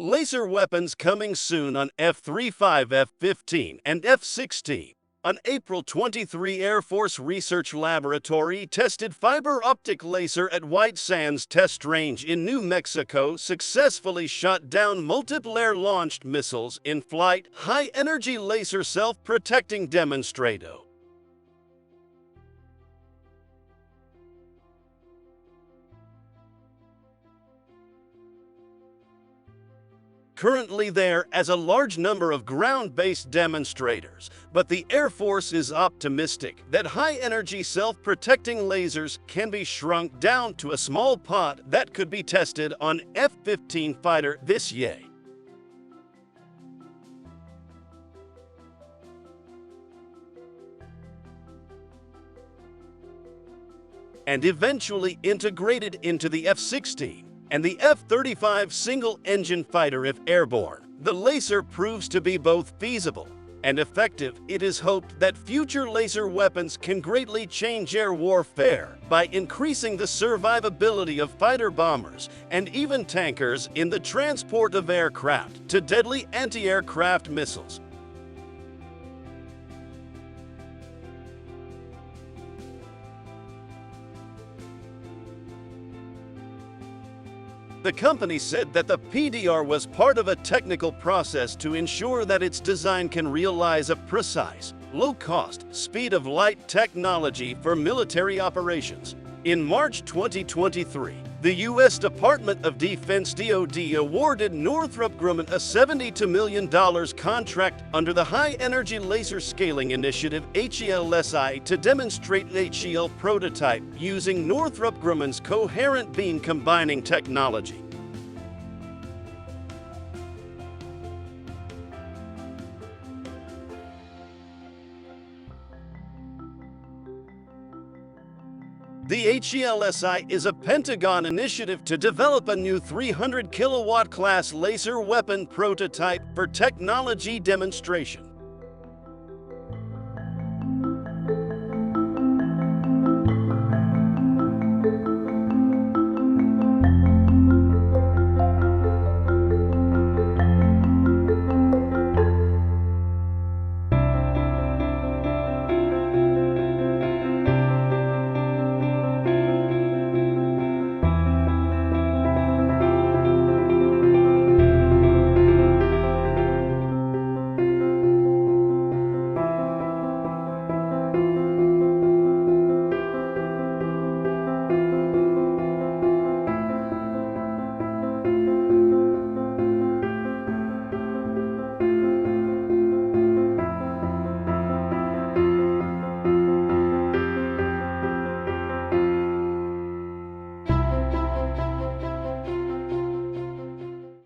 Laser weapons coming soon on F-35, F-15, and F-16. An April 23 Air Force Research Laboratory tested fiber optic laser at White Sands Test Range in New Mexico successfully shot down multiple air-launched missiles in flight, high-energy laser self-protecting Demonstrator. Currently there as a large number of ground-based demonstrators, but the Air Force is optimistic that high-energy self-protecting lasers can be shrunk down to a small pot that could be tested on F-15 fighter this year. And eventually integrated into the F-16 and the F-35 single-engine fighter if airborne. The laser proves to be both feasible and effective. It is hoped that future laser weapons can greatly change air warfare by increasing the survivability of fighter bombers and even tankers in the transport of aircraft to deadly anti-aircraft missiles. The company said that the PDR was part of a technical process to ensure that its design can realize a precise, low-cost, speed-of-light technology for military operations. In March 2023, the U.S. Department of Defense (DoD) awarded Northrop Grumman a $72 million contract under the High Energy Laser Scaling Initiative (HELSI) to demonstrate the HEL prototype using Northrop Grumman's coherent beam combining technology. The HELSI is a Pentagon initiative to develop a new 300 kilowatt class laser weapon prototype for technology demonstration.